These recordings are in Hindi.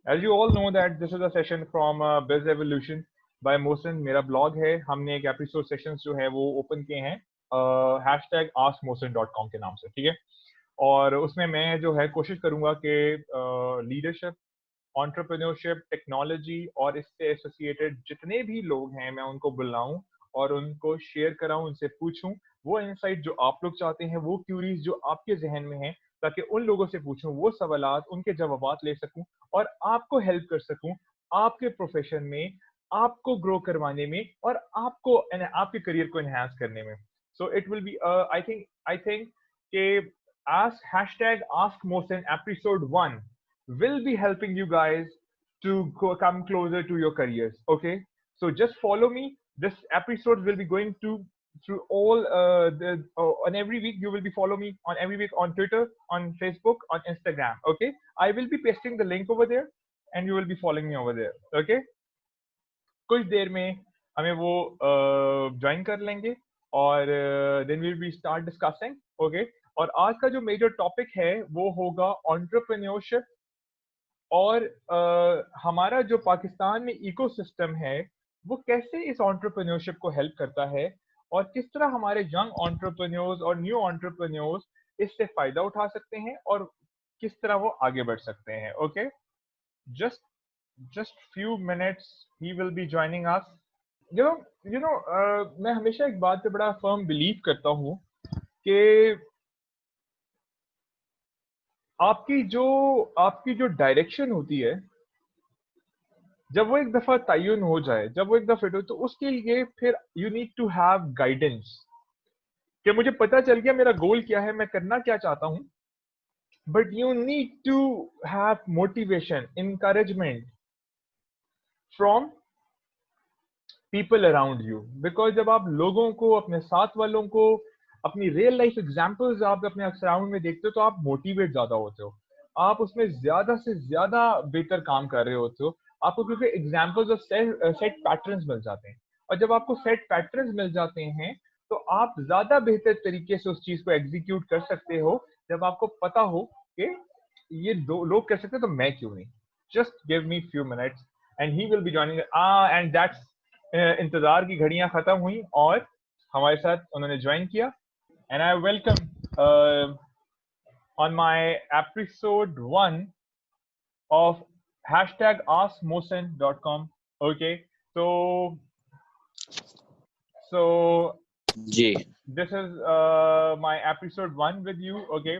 As you all know that this is a session from Biz Evolution by Mohsin. मेरा blog है, हमने एक episode sessions जो है वो open किए हैं #askmohsin.com के नाम से, ठीक है। और उसमें मैं जो है कोशिश करूंगा कि लीडरशिप, एंटरप्रेन्योरशिप, टेक्नोलॉजी और इससे एसोसिएटेड जितने भी लोग हैं मैं उनको बुलाऊं और उनको शेयर कराऊं, उनसे पूछूं वो इनसाइट जो आप लोग चाहते हैं, वो क्यूरीज जो आपके जहन में हैं, ताकि उन लोगों से पूछूं वो सवालात, उनके जवाबात ले सकूं और आपको हेल्प कर सकूं आपके प्रोफेशन में, आपको ग्रो करवाने में और आपको आपके करियर को एनहांस करने में। So it will be I think के hashtag Ask Mohsin episode 1 will be helping you guys to come closer to your careers. Okay, so just follow me. This episode will be going to through all on every week. You will be follow me on every week on Twitter, on Facebook, on Instagram. Okay, I will be pasting the link over there and you will be following me over there. Okay, कुछ देर में हमें वो ज्वाइन कर लेंगे और then we will start discussing. Okay, और आज का जो मेजर टॉपिक है वो होगा एंटरप्रेन्योरशिप और हमारा जो पाकिस्तान में इकोसिस्टम है वो कैसे इस एंटरप्रेन्योरशिप को हेल्प करता है और किस तरह हमारे यंग एंटरप्रेन्योर्स और न्यू एंटरप्रेन्योर्स इससे फायदा उठा सकते हैं और किस तरह वो आगे बढ़ सकते हैं। Okay, just just few minutes he will be joining us. मैं हमेशा एक बात पे बड़ा फर्म बिलीव करता हूँ कि आपकी जो डायरेक्शन होती है, जब वो एक दफा तयन हो जाए, जब वो एक दफा फिट हो, तो उसके लिए फिर you need to have guidance कि मुझे पता चल गया मेरा गोल क्या है, मैं करना क्या चाहता हूँ, but you need to have motivation, encouragement from people around you. Because जब आप लोगों को, अपने साथ वालों को, अपनी रियल लाइफ एग्जाम्पल्स आप अपने सराउंड में देखते हो तो आप मोटिवेट ज्यादा होते हो, आप उसमें ज्यादा से ज्यादा बेहतर काम कर रहे होते हो आपको, क्योंकि एग्जाम्पल्स और सेट पैटर्न्स मिल जाते हैं। और जब आपको सेट पैटर्न्स मिल जाते हैं तो आप ज्यादा बेहतर तरीके से उस चीज को एग्जीक्यूट कर सकते हो। जब आपको पता हो कि ये दो लोग कर सकते हैं तो मैं क्यों नहीं। Just give me few minutes and he will be joining and that's इंतजार की घड़ियां खत्म हुई और हमारे साथ उन्होंने ज्वाइन किया and I welcome on my episode 1 of #askmohsin.com. Okay, so जी this is my episode 1 with you. Okay,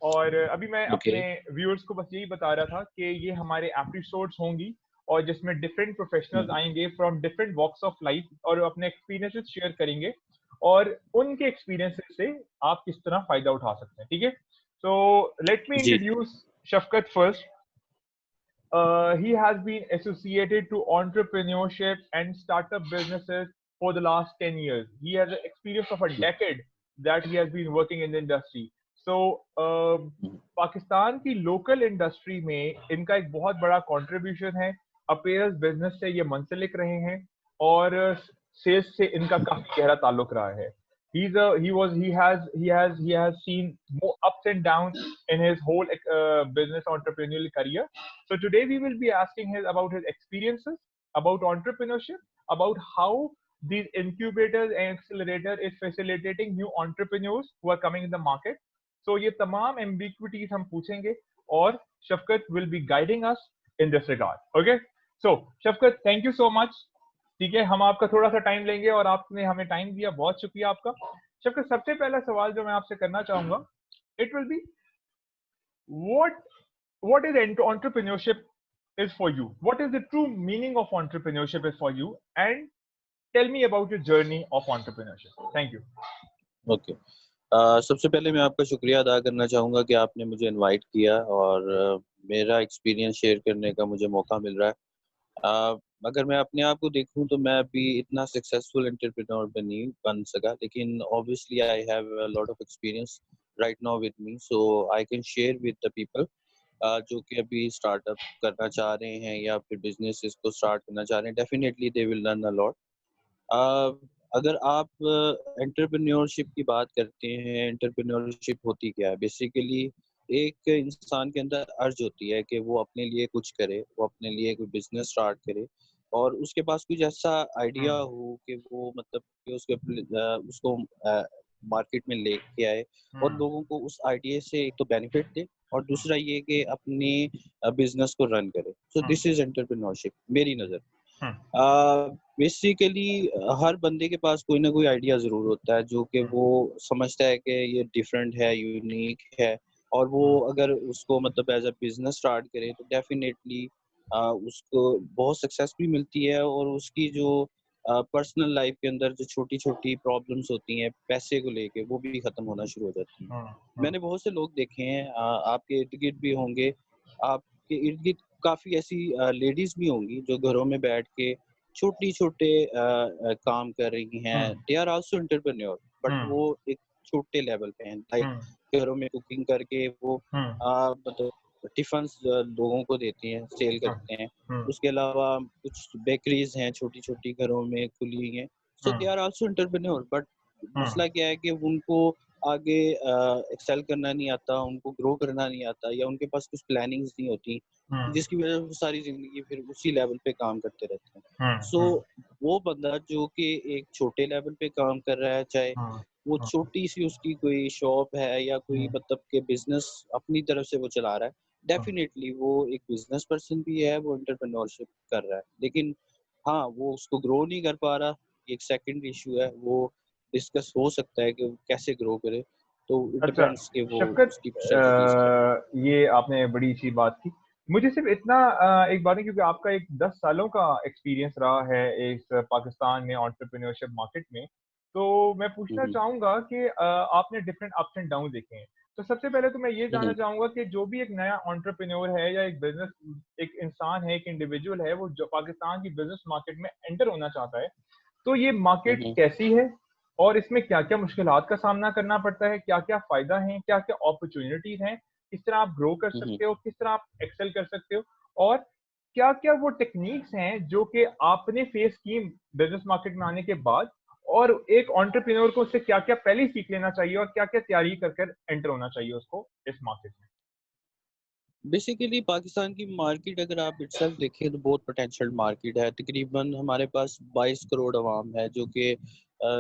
और अभी मैं ओके अपने व्यूअर्स को बस यही बता रहा था कि ये हमारे एपिसोड्स होंगी और जिसमें डिफरेंट प्रोफेशनल्स आएंगे from different walks of life और अपने एक्सपीरियंसेस शेयर करेंगे और उनके एक्सपीरियंसेस से आप किस तरह फायदा उठा सकते हैं। ठीक है, सो लेट मी जी introduce Shafqat first. He has been associated to entrepreneurship and startup businesses for the last 10 years. He has an experience of a decade that he has been working in the industry. So, Pakistan की लोकल इंडस्ट्री में इनका एक बहुत बड़ा कंट्रीब्यूशन है। अपीयरेंस बिजनेस से ये मुंसलिक रहे हैं और सेल्स से इनका काफी गहरा ताल्लुक रहा है। He has seen more ups and downs in his whole business entrepreneurial career. So today we will be asking him about his experiences, about entrepreneurship, about how these incubators and accelerator is facilitating new entrepreneurs who are coming in the market. So ये तमाम ambiguities हम पूछेंगे और शफकत will be guiding us in this regard. Okay? So Shafqat, thank you so much. ठीक है, हम आपका थोड़ा सा टाइम लेंगे और आपने हमें टाइम दिया, बहुत शुक्रिया आपका। शफकत, सबसे पहला सवाल जो मैं आपसे करना चाहूंगा, it will B what is entrepreneurship is for you, what is the true meaning of entrepreneurship is for you, and tell me about your journey of entrepreneurship. Thank you. Okay सबसे पहले मैं आपका शुक्रिया अदा करना चाहूँगा कि आपने मुझे इनवाइट किया और मेरा एक्सपीरियंस शेयर करने का मुझे मौका मिल रहा है। अगर मैं अपने आप को देखूं तो मैं अभी इतना सक्सेसफुल एंटरप्रेन्योर नहीं बन सका, लेकिन obviously I have a lot of experience right now with me, so I can share with the people जो कि अभी स्टार्टअप करना चाह रहे हैं या फिर बिजनेस को स्टार्ट करना चाह रहे हैं। Definitely they will learn a lot. अगर आप एंटरप्रेन्योरशिप की बात करते हैं, एंटरप्रेन्योरशिप होती क्या है बेसिकली, एक इंसान के अंदर अर्ज होती है कि वो अपने लिए कुछ करे, वो अपने लिए कोई बिजनेस स्टार्ट करे और उसके पास कुछ ऐसा आइडिया हम्म हो कि वो मतलब कि उसको मार्केट में लेके आए और हम्म लोगों को उस आइडिया से एक तो बेनिफिट दे और दूसरा ये कि अपनी बिजनेस को रन करे। सो हम्म दिस इज एंटरप्रेन्योरशिप मेरी नज़र। हम्म बेसिकली हर बंदे के पास कोई ना कोई आइडिया ज़रूर होता है जो कि हम्म वो समझता है कि ये डिफरेंट है, यूनिक है और वो हम्म अगर उसको मतलब एज़ अ बिज़नेस स्टार्ट करे तो डेफ़िनेटली उसको बहुत सक्सेस भी मिलती है और उसकी जो पर्सनल लाइफ़ के अंदर जो छोटी-छोटी प्रॉब्लम्स होती हैं पैसे को लेके वो भी ख़त्म होना शुरू हो जाती हैं। हम्म हम्म मैंने बहुत से लोग देखे हैं आपके इर्द-गिर्द भी होंगे, आपके इर्द-गिर्द काफ़ी ऐसी लेडीज़ भी होंगी जो घरों में बैठ के छोटे-छोटे काम कर रही हैं। Hmm they are also entrepreneur but hmm वो एक छोटे लेवल पे हैं। लाइक हम्म घरों में कुकिंग करके वो हम्म मतलब टिफ़िन्स लोगों को देती हैं, सेल करते हैं। हम्म उसके अलावा कुछ बेकरीज़ हैं छोटी-छोटी घरों में खुली हुई हैं। सो दे हम्म आर आल्सो एंटरप्रेन्योर बट हम्म मसला क्या है कि उनको आगे एक्सेल करना नहीं आता, उनको ग्रो करना नहीं आता या उनके पास कुछ प्लानिंग्स नहीं होती, हम्म जिसकी वजह से वो सारी ज़िंदगी फिर उसी लेवल पे काम करते रहते हैं। सो हम्म वो बंदा जो कि एक छोटे लेवल पे काम कर रहा है, चाहे हम्म वो हम्म छोटी-सी उसकी कोई शॉप है या कोई हम्म मतलब कि बिज़नेस अपनी तरफ से वो चला रहा है, डेफ़िनेटली वो एक बिज़नेस पर्सन भी है, वो एंटरप्रेन्योरशिप कर रहा है। लेकिन हाँ, वो उसको ग्रो नहीं कर पा रहा, एक सेकंड इश्यू है, वो डिस्कस हो सकता है कि वो कैसे ग्रो करे, तो इट अच्छा, डिपेंड्स कि वो शफ़क़त, उसकी स्ट्रैटेजीज़ क्या है। ये आपने बड़ी अच्छी बात की। मुझे सिर्फ़ इतना एक बात है, क्योंकि आपका एक 10 सालों का एक्सपीरियंस रहा है इस पाकिस्तान में एंटरप्रेन्योरशिप मार्केट में, तो मैं हुँ, पूछना हुँ। चाहूँगा कि आपने डिफरेंट अप्स एंड डाउन देखे हैं। तो सबसे पहले तो मैं ये हुँ, जानना हुँ। चाहूँगा कि जो भी एक नया एंटरप्रेन्योर है या एक इंसान है, एक इंडिविजुअल है, वो जो पाकिस्तान की बिज़नेस मार्केट में एंटर होना चाहता है, तो ये हुँ, मार्केट हुँ। कैसी है? और इसमें क्या-क्या मुश्किलात का सामना करना पड़ता है? क्या-क्या फ़ायदा है? क्या-क्या अपॉर्च्युनिटीज़ हैं? किस तरह आप ग्रो कर हुँ, हुँ। सकते हो? किस तरह आप एक्सेल कर सकते हो? और क्या-क्या वो टेक्नीक्स हैं जो कि आपने फेस की बिज़नेस मार्केट में आने के बाद? और एक एंटरप्रेन्योर को उससे क्या-क्या पहले ही सीख लेना चाहिए और क्या-क्या तैयारी कर कर एंटर होना चाहिए उसको इस मार्केट में? बेसिकली पाकिस्तान की मार्केट अगर आप इटसेल्फ देखें तो बहुत पोटेंशियल मार्केट है। तकरीबन हमारे पास 22 करोड़ अवाम है जो कि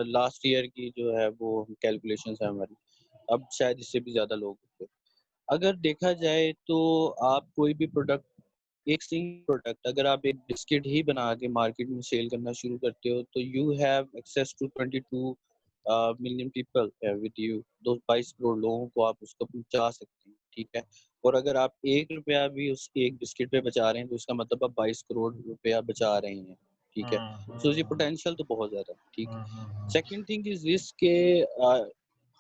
लास्ट ईयर की जो है वो कैलकुलेशंस है हमारी। अब शायद इससे भी ज़्यादा लोग होंगे। अगर देखा जाए तो आप कोई भी प्रोडक्ट एक सिंगल प्रोडक्ट अगर आप एक बिस्किट ही बना के मार्केट में सेल करना शुरू करते हो तो you have access to 22 million people with you. दो 22 करोड़ लोगों को आप उसको पहुंचा सकते हैं, ठीक है। और अगर आप 1 रुपया भी उस एक बिस्किट पे बचा रहे हैं तो इसका मतलब आप 22 करोड़ रुपया बचा रहे हैं, ठीक है। हुँ, सो ये हुँ, पोटेंशियल तो बहुत ज़्यादा है, ठीक। हुँ, हुँ, हुँ, सेकंड थिंग इज़ दिस के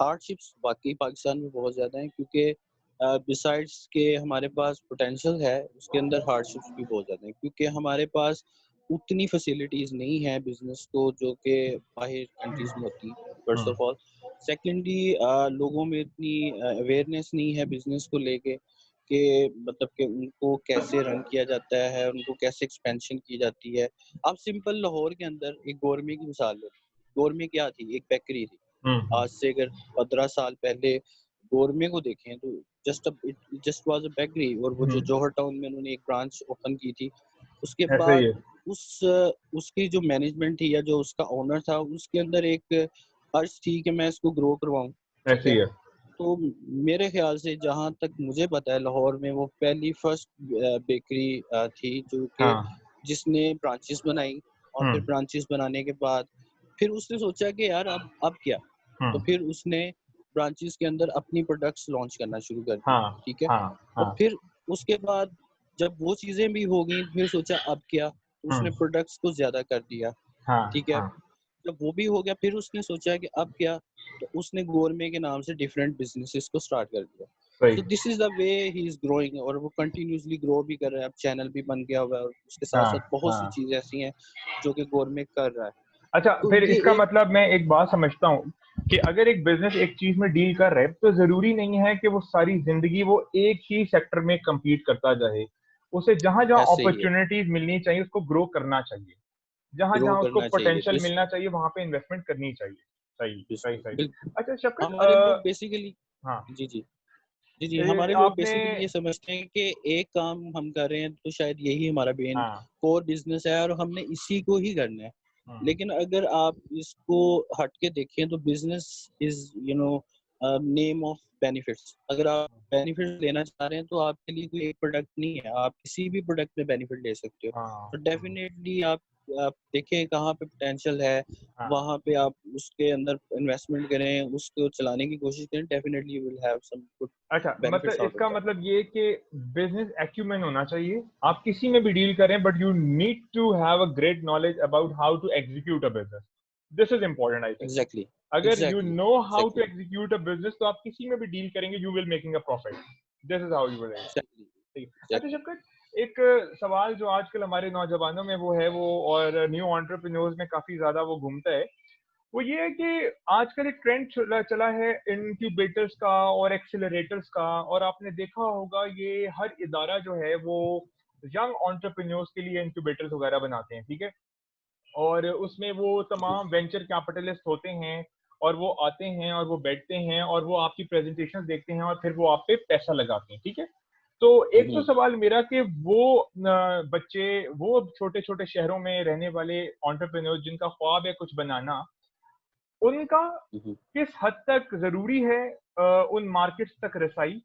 हार्डशिप्स वाक़ई पाकिस्तान में बहुत ज़्यादा हैं क्योंकि बिसाइड्स के हमारे पास पोटेंशियल है, उसके अंदर हार्डशिप्स भी बहुत ज़्यादा हैं क्योंकि हमारे पास उतनी फैसिलिटीज़ नहीं है बिज़नेस को जो कि बाहर कंट्रीज़ में होती हैं, first hmm, of all. Secondly लोगों में इतनी अवेयरनेस नहीं है बिज़नेस को लेके कि मतलब कि उनको कैसे रन किया जाता है, उनको कैसे एक्सपेंशन की जाती है। आप सिंपल लाहौर के अंदर एक गोरमे की मिसाल लो। गोरमे क्या थी? एक बेकरी थी। हुँ, हुँ, आज से अगर 15 साल पहले गोरमे को देखें तो it just was a bakery और वो जो हुँ, जौहर टाउन में उन्होंने एक ब्रांच ओपन की थी। उसके ऐसा ही बाद है, उस उसकी जो मैनेजमेंट थी या जो उसका ओनर था उसके अंदर एक अर्ज थी कि मैं इसको ग्रो करवाऊँ, ठीक ऐसे है। ही है। तो मेरे ख़्याल से जहाँ तक मुझे पता है लाहौर में वो पहली फर्स्ट बेकरी थी जो कि हाँ, जिसने ब्रांचेस बनाई और हुँ, फिर ब्रांचेस बनाने के बाद फिर उसने सोचा कि यार अब क्या? हुँ, तो फिर उसने ब्रांचेस के अंदर अपनी प्रोडक्ट्स लॉन्च करना शुरू कर दी, हाँ, ठीक है? हाँ, और हाँ, फिर उसके बाद जब वो चीज़ें भी हो गई, फिर सोचा अब क्या? तो हुँ, उसने प्रोडक्ट्स को ज़्यादा कर दिया, हाँ, ठीक है? हाँ, जब वो भी हो गया, फिर उसने सोचा कि अब क्या? तो उसने गोरमे के नाम से डिफरेंट बिज़नेसेस को स्टार्ट कर दिया। सही। So this is the way he is growing और वो कंटिन्यूअसली ग्रो भी कर रहा है, अब चैनल भी बन गया हुआ है और उसके हाँ, साथ-साथ बहुत सी हाँ। चीज़ें ऐसी हैं, जो कि गोरमे कर रहा है। अच्छा, तो फिर ये इसका एक मतलब मैं एक बात समझता हूँ कि अगर एक बिज़नेस एक चीज़ में डील कर रहा है, तो ज़रूरी नहीं है कि वो सारी ज़िंदगी वो एक ही सेक्टर में कम्पीट करता जाए। उसे जहाँ-जहाँ ऐसे ही है, अपॉर्च्युनिटीज़ मिलनी चाहिए, उसको ग्रो करना चाहिए। ग्रो जहाँ-जहाँ उसको करना चाहिए, पोटेंशियल मिलना चाहिए, वहाँ पे इन्वेस्टमेंट करनी चाहिए। सही, सही, बिल्कुल, सही। बिल्कुल। अच्छा शफ़क़त, हमारे लोग बेसिकली हाँ, जी, जी। जी, जी, हमारे लोग आपने बेसिकली ये समझते हैं कि एक काम हम कर रहे हैं तो शायद यही हमारा मेन हाँ, कोर बिज़नेस है और हमने इसी को ही करना है। हुँ, लेकिन अगर आप इसको हट के देखें तो business is name of benefits. अगर आप बेनिफिट्स लेना चाह रहे हैं तो आपके लिए कोई एक प्रोडक्ट नहीं है, आप किसी भी प्रोडक्ट में बेनिफिट ले सकते हो। हाँ, तो डेफ़िनेटली आप देखें कहाँ पे पोटेंशियल है, हाँ। वहाँ पे आप उसके अंदर इन्वेस्टमेंट करें, उसको चलाने की कोशिश करें, definitely you will have some good अच्छा, मतलब बेनिफिट्स आउट ऑफ इसका दैट। मतलब ये कि बिज़नेस एक्यूमेन होना चाहिए। आप किसी में भी डील करें but you need to have a great knowledge about how to execute a business. This is important I think. Exactly, अगर you exactly, know how to exactly, execute a business तो आप किसी में भी डील करेंगे, you will making a profit. This is how you will end. Exactly, ठीक है। अच्छा एग्ज़ैक्टली। शफ़कत, एक सवाल जो आजकल हमारे नौजवानों में वो है वो और न्यू एंटरप्रेन्योर्स में काफ़ी ज़्यादा वो घूमता है। वो ये है कि आजकल एक ट्रेंड चला चला है इनक्यूबेटर्स का और एक्सेलरेटर्स का, और आपने देखा होगा ये हर इदारा जो है वो यंग एंटरप्रेन्योर्स के लिए इनक्यूबेटर्स वगैरह बनाते हैं, ठीक है? और उसमें वो जी, तमाम वेंचर कैपिटलिस्ट होते हैं और वो आते हैं और वो बैठते हैं और वो आपकी प्रेजेंटेशंस देखते हैं और फिर वो आप पे पैसा लगाते हैं, ठीक है? तो हुँ, एक तो हुँ, सवाल मेरा कि वो बच्चे, वो छोटे-छोटे शहरों में रहने वाले एंटरप्रेन्योर जिनका ख्वाब है कुछ बनाना, उनका हुँ, हुँ। किस हद तक ज़रूरी है उन मार्केट्स तक रसाई,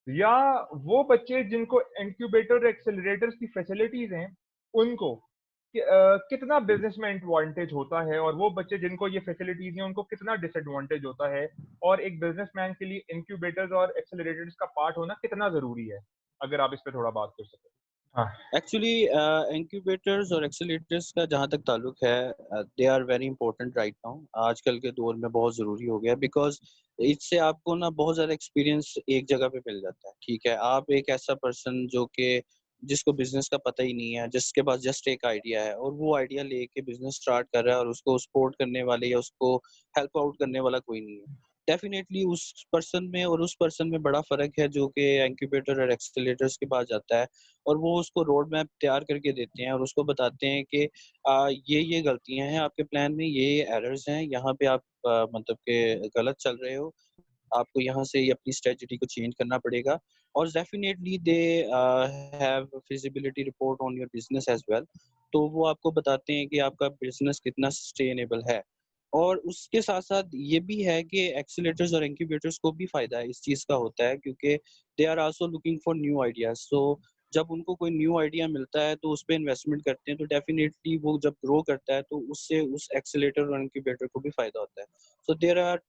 या वो बच्चे जिनको इंक्यूबेटर एक्सेलरेटर्स की फैसिलिटीज़ हैं, उनको कितना बिज़नेस में एडवांटेज होता है, और वो बच्चे जिनको ये फैसिलिटीज़ हैं, उनको कितना डिसएडवांटेज होता है? और एक बिज़नेसमैन के लिए इंक्यूबेटर्स और एक्सेलरेटर्स का पार्ट होना कितना ज़रूरी है? अगर आप इस पे थोड़ा बात कर सकें। हाँ, एक्चुअली इंक्यूबेटर्स और एक्सेलेरेटर्स का जहाँ तक ताल्लुक है they are very important right now. आजकल के दौर में बहुत ज़रूरी हो गया बिकॉज़ इससे आपको ना बहुत ज़्यादा एक्सपीरियंस एक जगह पे मिल जाता है, ठीक है? आप एक ऐसा पर्सन जो कि जिसको बिज़नेस का पता ही नहीं है, जिसके पास जस्ट एक आइडिया है और वो आइडिया लेके बिज़नेस स्टार्ट कर रहा है और उसको सपोर्ट करने वाले या उसको हेल्प आउट करने वाला कोई नहीं है। डेफ़िनेटली उस पर्सन में और उस पर्सन में बड़ा फ़र्क है जो कि इंक्यूबेटर और एक्सेलरेटर्स के पास जाता है और वो उसको रोड मैप तैयार करके देते हैं और उसको बताते हैं कि ये गलतियाँ हैं आपके प्लान में, ये एरर्स हैं, यहाँ पे आप मतलब कि गलत चल रहे हो, आपको यहाँ से ये अपनी स्ट्रेटजी को चेंज करना पड़ेगा और definitely they have feasibility report on your business as well. तो वो आपको बताते हैं कि आपका बिज़नेस कितना सस्टेनेबल है। और उसके साथ-साथ ये भी है कि एक्सेलेरेटर्स और इंक्यूबेटर्स को भी फ़ायदा इस चीज़ का होता है क्योंकि they are also looking for new ideas. So जब उनको कोई न्यू आइडिया मिलता है तो उस पे इन्वेस्टमेंट करते हैं तो डेफिनिटली वो जब ग्रो करता है तो उससे उस एक्सेलेरेटर और इंक्यूबेटर को भी फ़ायदा होता है। सो देयर आर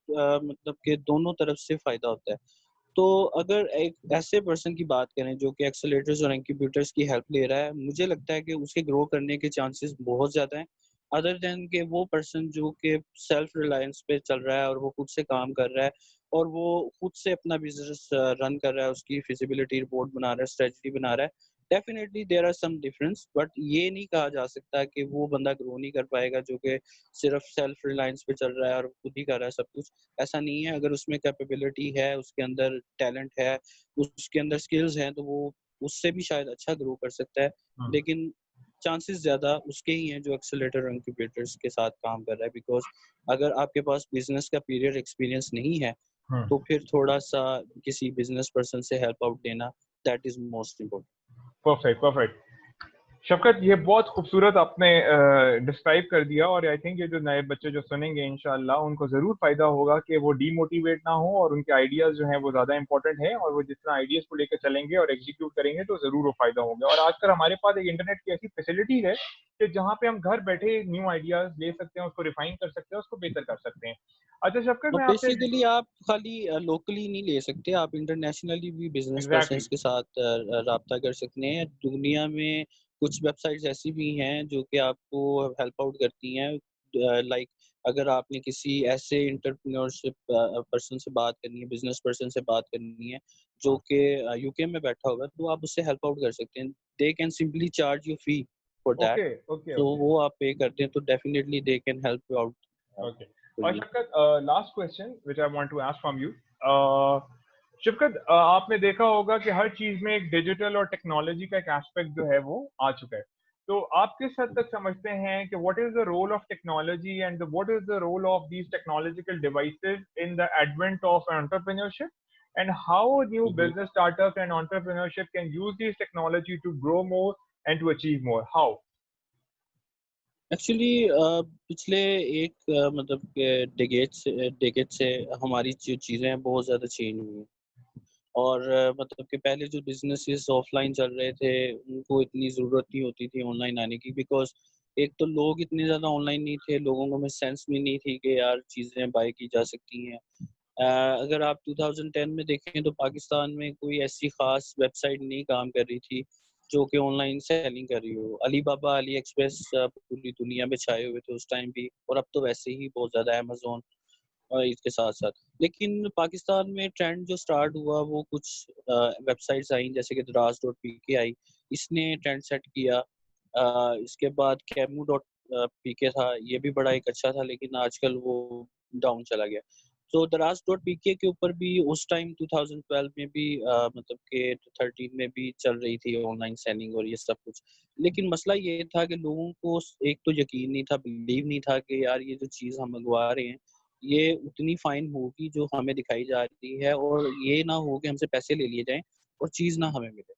मतलब कि दोनों तरफ से फ़ायदा होता है। तो अगर एक ऐसे पर्सन की बात करें जो कि एक्सेलेरेटर्स और इंक्यूबेटर्स की हेल्प ले रहा है, मुझे लगता है कि उसके ग्रो करने के चांसेस बहुत ज़्यादा हैं। अदर दैन कि वो पर्सन जो कि सेल्फ रिलायंस पे चल रहा है और वो खुद से काम कर रहा है और वो खुद से अपना बिज़नेस रन कर रहा है, उसकी फिज़िबिलिटी रिपोर्ट बना रहा है, स्ट्रेटजी बना रहा है। Definitely there are some difference but ये नहीं कहा जा सकता कि वो बंदा ग्रो नहीं कर पाएगा जो कि सिर्फ़ सेल्फ रिलायंस पे चल रहा है और खुद ही कर रहा है सब कुछ। ऐसा नहीं है, अगर उसमें कैपेबिलिटी है, उसके अंदर टैलेंट है, उसके अंदर स्किल्स हैं, तो वो उससे भी शायद अच्छा ग्रो कर सकता है। हुँ, लेकिन चांसेस ज़्यादा उसके ही हैं जो एक्सेलरेटर और इंक्यूबेटर्स के साथ काम कर रहा है बिकॉज़ अगर आपके पास बिज़नेस का पीरियड एक्सपीरियंस नहीं है, हुँ। तो फिर थोड़ा-सा किसी बिज़नेस पर्सन से हेल्प आउट लेना that is most important. Perfect, perfect. Shafqat, ये बहुत खूबसूरत आपने डिस्क्राइब कर दिया, और आई थिंक ये जो नए बच्चे जो सुनेंगे इंशाअल्लाह उनको ज़रूर फ़ायदा होगा कि वो डीमोटिवेट ना हों, और उनके आइडियाज़ जो हैं वो ज़्यादा इम्पोर्टेंट हैं, और वो जितना आइडियाज़ को लेकर चलेंगे और एग्ज़ीक्यूट करेंगे तो ज़रूर वो फ़ायदा होगा। और आजकल हमारे पास एक इंटरनेट की ऐसी फैसिलिटी है कि जहाँ पे हम घर बैठे न्यू आइडियाज़ ले सकते हैं, उसको रिफ़ाइन कर सकते हैं, उसको बेहतर कर सकते हैं। अच्छा शफ़क़त, और मैं आपसे बेसिकली आप खाली लोकली नहीं ले सकते, आप इंटरनेशनली भी बिज़नेस एग्ज़ैक्टली। पर्सन्स के साथ राब्ता कर सकते हैं। दुनिया में कुछ वेबसाइट्स ऐसी भी हैं जो कि आपको हेल्प आउट करती हैं। लाइक अगर आपने किसी ऐसे एंटरप्रेन्योरशिप पर्सन से बात करनी है, बिज़नेस पर्सन से बात करनी है, जो हाँ, कि यूके में बैठा होगा, तो आप उससे हेल्प आउट कर सकते हैं। They can simply charge you fee for that. Okay, okay, तो ओके। वो आप पे करते हैं, तो definitely they can help you out okay. For और you. Shafqat, last question which I want to ask from you, Shafqat, आपने देखा होगा कि हर चीज़ में एक डिजिटल और टेक्नोलॉजी का एक एस्पेक्ट जो है वो आ चुका है। तो आप किस हद तक समझते हैं कि what is the role of technology and what is the role of these technological devices in the advent of entrepreneurship? and how new hmm. business startups and entrepreneurship can use these technology to grow more and to achieve more. How? Actually पिछले एक मतलब डेकेड से हमारी जो चीज़ें हैं बहुत ज़्यादा चेंज हुई हैं। और मतलब कि पहले जो बिज़नेसेस ऑफ़लाइन चल रहे थे, उनको इतनी ज़रूरत नहीं होती थी ऑनलाइन आने की, बिकॉज़ एक तो लोग इतने ज़्यादा ऑनलाइन नहीं थे, लोगों को में सेंस भी नहीं थी कि यार चीज़ें बाय की जा सकती हैं। अगर आप 2010 में देखें तो पाकिस्तान में कोई ऐसी ख़ास वेबसाइट नहीं काम कर रही थी, जो कि ऑनलाइन सेलिंग कर रही हो। अलीबाबा, अली एक्सप्रेस पूरी दुनिया में छाए हुए थे उस टाइम भी, और अब तो वैसे ही बहुत ज़्यादा अमेज़न इसके साथ-साथ। लेकिन पाकिस्तान में ट्रेंड जो स्टार्ट हुआ वो कुछ वेबसाइट्स आई जैसे कि दराज.पीके आई, इसने ट्रेंड सेट किया। इसके बाद कैमू डॉट पीके था, ये भी बड़ा एक अच्छा था, लेकिन आजकल वो डाउन चला गया। तो दराज.पीके के ऊपर भी उस टाइम 2012 में भी मतलब कि 13 में भी चल रही थी ऑनलाइन सेलिंग और ये सब कुछ। लेकिन मसला ये था कि लोगों को एक तो यकीन नहीं था, बिलीव नहीं था कि यार ये जो चीज़ हम मँगवा रहे हैं, ये उतनी फाइन होगी जो हमें दिखाई जा रही है, और ये ना हो कि हमसे पैसे ले लिए जाएँ और चीज़ ना हमें मिले।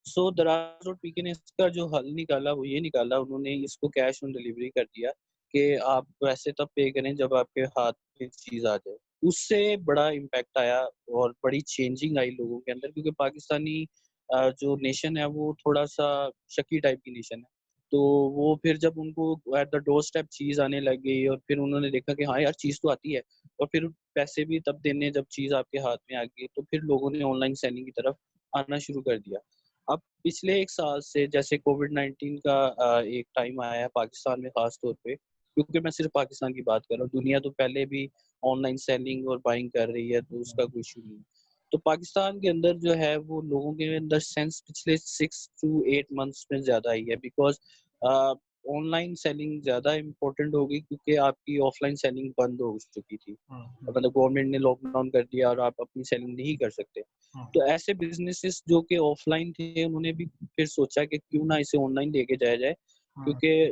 सो दराज और पीके ने इसका जो हल निकाला वो ये निकाला, उन्होंने इसको कैश ऑन डिलीवरी कर दिया कि आप पैसे तब पे करें जब आपके हाथ में चीज़ आ जाए। उससे बड़ा इम्पैक्ट आया और बड़ी चेंजिंग आई लोगों के अंदर, क्योंकि पाकिस्तानी जो नेशन है वो थोड़ा-सा शकी टाइप की नेशन है। तो वो फिर जब उनको एट द डोर स्टेप चीज़ आने लग गई और फिर उन्होंने देखा कि हाँ यार चीज़ तो आती है, और फिर पैसे भी तब देने जब चीज़ आपके हाथ में आ गई, तो फिर लोगों ने ऑनलाइन सेलिंग की तरफ आना शुरू कर दिया। अब पिछले 1 साल से जैसे कोविड-19 का एक टाइम आया है पाकिस्तान में ख़ास तौर पे, क्योंकि मैं सिर्फ़ पाकिस्तान की बात कर रहा हूँ, दुनिया तो पहले भी ऑनलाइन सेलिंग और बाइंग कर रही है, तो उसका कोई इश्यू नहीं है। तो पाकिस्तान के अंदर जो है वो लोगों के अंदर सेंस पिछले 6 टू 8 मंथ्स में ज़्यादा आई है, बिकॉज़ अ, ऑनलाइन सेलिंग ज़्यादा इम्पोर्टेंट हो गई, क्योंकि आपकी ऑफ़लाइन सेलिंग बंद हो चुकी थी। Hmm, hmm, मतलब गवर्नमेंट ने लॉकडाउन कर दिया और आप अपनी सेलिंग नहीं कर सकते। hmm, तो ऐसे बिज़नेसेस जो कि ऑफ़लाइन थे, उन्होंने भी फिर सोचा कि क्यों ना इसे ऑनलाइन लेके जाया जाए, hmm, क्योंकि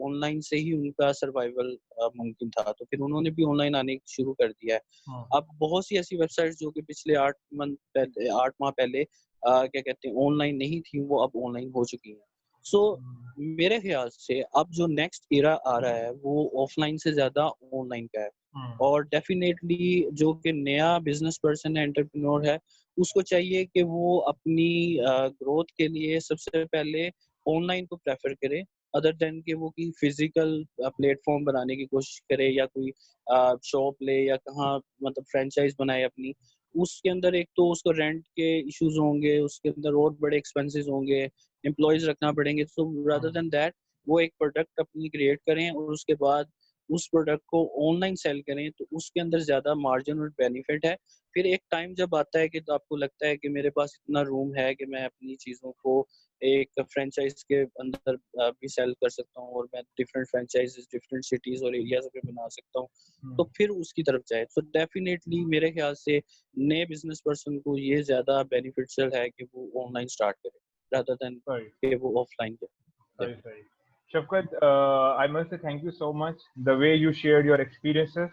ऑनलाइन से ही उनका सर्वाइवल मुमकिन था। तो फिर उन्होंने भी ऑनलाइन आने शुरू कर दिया है। hmm, अब बहुत सी ऐसी वेबसाइट्स जो कि पिछले 8 माह पहले क्या कहते हैं ऑनलाइन नहीं थी, वो अब ऑनलाइन हो चुकी हैं। सो मेरे ख़्याल से अब जो नेक्स्ट एरा आ रहा है वो ऑफ़लाइन से ज़्यादा ऑनलाइन का है। hmm, और डेफ़िनेटली जो कि नया बिज़नेस पर्सन है, एंटरप्रेन्योर है, उसको चाहिए कि वो अपनी ग्रोथ के लिए सबसे पहले ऑनलाइन को प्रेफ़र करे, अदर दैन कि वो कि फ़िज़िकल प्लेटफ़ॉर्म बनाने की कोशिश करे, या कोई शॉप ले, या कहाँ मतलब फ्रैंचाइज़ बनाए अपनी। उसके अंदर एक तो उसको रेंट के इश्यूज़ होंगे, उसके अंदर और बड़े एक्सपेंसेस होंगे, एम्प्लॉइज़ रखना पड़ेंगे। So rather hmm, than that वो एक प्रोडक्ट अपनी क्रिएट करें और उसके बाद उस प्रोडक्ट को ऑनलाइन सेल करें, तो उसके अंदर ज़्यादा मार्जिन और बेनिफिट है। फिर एक टाइम जब आता है कि तो आपको लगता है कि मेरे पास इतना रूम है कि मैं अपनी चीज़ों को एक फ्रैंचाइज़ के अंदर भी सेल कर सकता हूँ, और मैं डिफरेंट फ्रैंचाइज़ेज़, डिफरेंट सिटीज़ और एरियाज़ में बना सकता हूँ, hmm. तो फिर उसकी तरफ जाएँ। तो डेफ़िनेटली मेरे ख़्याल से नए बिज़नेस पर्सन को ये ज़्यादा बेनिफिशियल है कि वो ऑनलाइन स्टार्ट करे, रादर दैन Right. कि वो ऑफलाइन करे। Sorry, definitely. sorry. Shafqat, I must say thank you so much. The way you shared your experiences,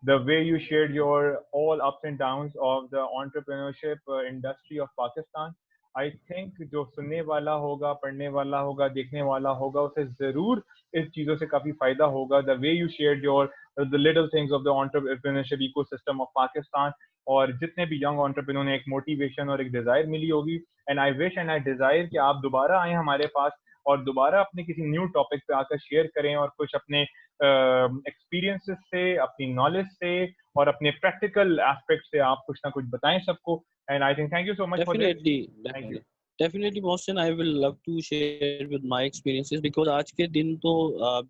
the way you shared your all ups and downs of the entrepreneurship industry of Pakistan. I think जो सुनने वाला होगा, पढ़ने वाला होगा, देखने वाला होगा, उसे ज़रूर इस चीज़ों से काफ़ी फ़ायदा होगा. The way you shared your the little things of the entrepreneurship ecosystem of Pakistan और जितने भी young entrepreneur ने एक motivation और एक desire मिली होगी. And I wish and I desire कि आप दोबारा आएँ हमारे पास और दोबारा अपने किसी न्यू टॉपिक पे आकर शेयर करें और कुछ अपने एक्सपीरियंसेस से, अपनी नॉलेज से और अपने प्रैक्टिकल एस्पेक्ट से आप कुछ ना कुछ बताएं सबको. And I think thank you so much for this. Definitely, thank you. Definitely, definitely Mohsin, I will love to share with my experiences, because आज के दिन तो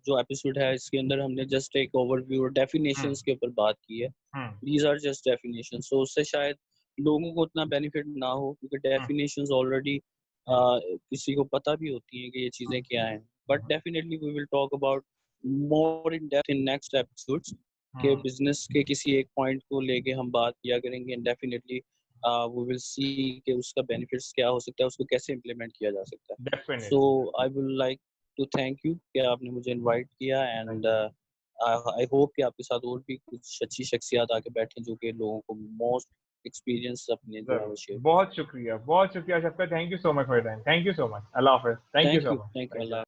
जो एपिसोड है इसके अंदर हमने जस्ट एक ओवरव्यू और हम्म. डेफिनेशंस के ऊपर बात की है। हम्म. दीज़ आर जस्ट डेफिनेशंस, सो उससे शायद लोगों को उतना बेनिफिट ना हो, क्योंकि हम्म. डेफिनेशंस ऑलरेडी हम्म. किसी को पता भी होती हैं कि ये चीज़ें क्या हैं। But hmm. Definitely we will talk about more in depth in next episodes, के हम्म. बिज़नेस के किसी एक पॉइंट को लेके हम बात किया करेंगे, and definitely we will see कि उसका बेनिफिट्स क्या हो सकता है, उसको कैसे इम्प्लीमेंट किया जा सकता है। So definitely. I will like to thank you कि आपने मुझे इनवाइट किया, thank and you. I hope कि आपके साथ और भी कुछ अच्छी शख्सियत आके बैठे जो कि लोगों को मोस्ट एक्सपीरियंस अपने जो है वो शेयर। बहुत शुक्रिया Shafqat, thank you so much for your time, thank you so much, अल्लाह हाफ़िज़, thank you so much, thank you thank you. Allah.